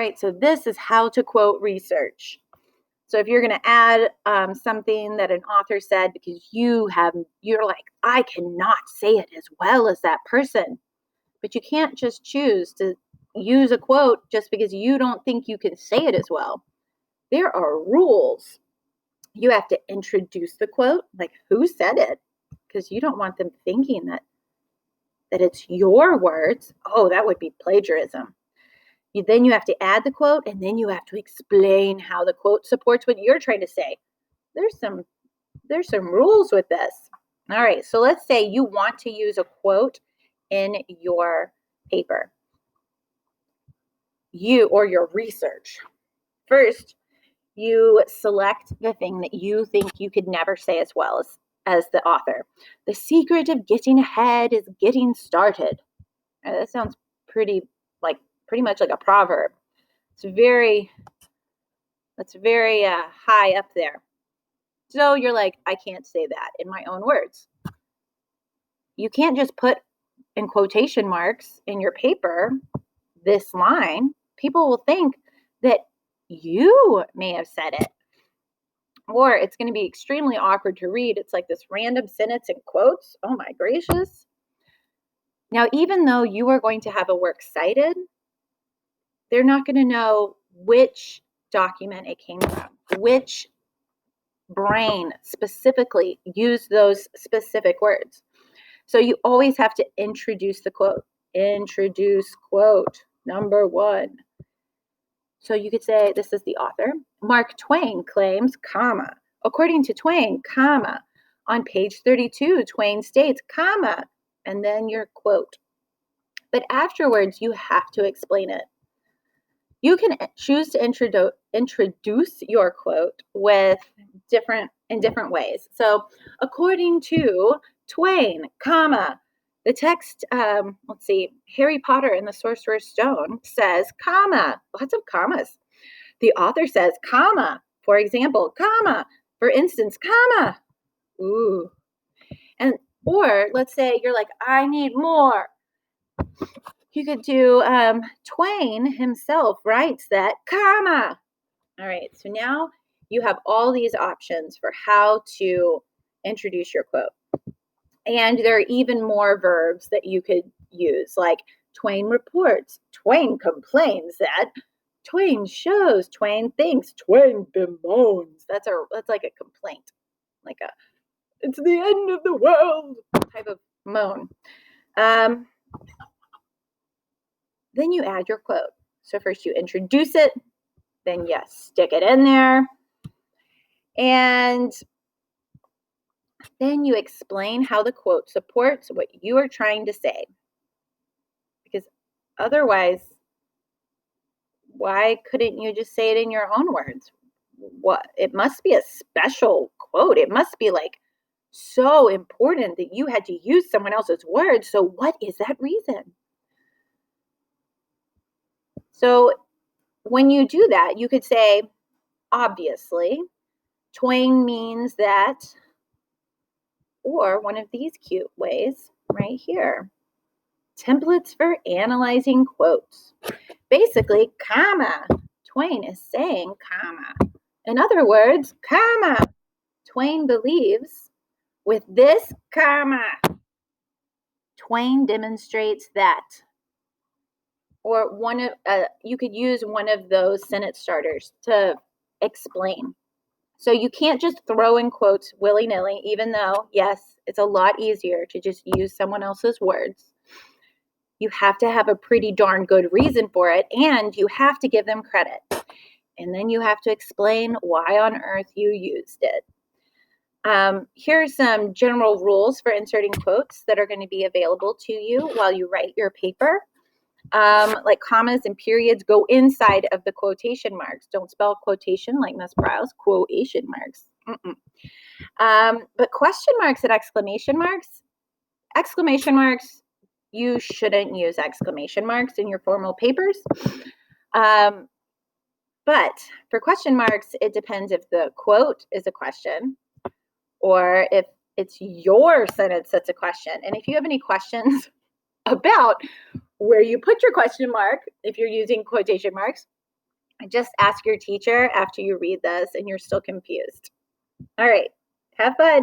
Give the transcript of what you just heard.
right, so this is how to quote research. So if you're going to add something that an author said because you're like, I cannot say it as well as that person. But you can't just choose to use a quote just because you don't think you can say it as well. There are rules. You have to introduce the quote, like who said it, because you don't want them thinking that it's your words. Oh, that would be plagiarism. Then you have to add the quote, and then you have to explain how the quote supports what you're trying to say. There's some rules with this. All right, so let's say you want to use a quote in your paper, or your research. First, you select the thing that you think you could never say as well as the author. The secret of getting ahead is getting started. That sounds pretty much like a proverb. It's very high up there. So you're like, I can't say that in my own words. You can't just put in quotation marks in your paper this line. People will think that you may have said it. Or it's going to be extremely awkward to read. It's like this random sentence in quotes. Oh my gracious. Now, even though you are going to have a work cited, they're not going to know which document it came from, which brain specifically used those specific words. So you always have to introduce the quote. Introduce quote number 1. So you could say, this is the author. Mark Twain claims, comma. According to Twain, comma. On page 32, Twain states, comma. And then your quote. But afterwards, you have to explain it. You can choose to introduce your quote in different ways. So according to Twain, comma, the text, Harry Potter and the Sorcerer's Stone says, comma, lots of commas. The author says, comma, for example, comma, for instance, comma. Ooh. Or let's say you're like, I need more. You could do Twain himself writes that, comma. All right, so now you have all these options for how to introduce your quote. And there are even more verbs that you could use, like Twain reports, Twain complains that, Twain shows, Twain thinks, Twain bemoans. That's like a complaint, like it's the end of the world type of moan. Then you add your quote. So first you introduce it, then you stick it in there, and then you explain how the quote supports what you are trying to say. Because otherwise, why couldn't you just say it in your own words? What? It must be a special quote. It must be like so important that you had to use someone else's words. So what is that reason? So when you do that, you could say, obviously, Twain means that, or one of these cute ways right here. Templates for analyzing quotes. Basically, comma, Twain is saying, comma. In other words, comma, Twain believes with this, comma, Twain demonstrates that. Or you could use one of those sentence starters to explain. So you can't just throw in quotes willy-nilly, even though, yes, it's a lot easier to just use someone else's words. You have to have a pretty darn good reason for it, and you have to give them credit. And then you have to explain why on earth you used it. Here's some general rules for inserting quotes that are going to be available to you while you write your paper. Like commas and periods go inside of the quotation marks. Don't spell quotation like Miss Browse, quotation marks. But question marks and exclamation marks, you shouldn't use exclamation marks in your formal papers. But for question marks, it depends if the quote is a question or if it's your sentence that's a question. And if you have any questions about where you put your question mark, if you're using quotation marks, Just ask your teacher after you read this and you're still confused. All right. Have fun.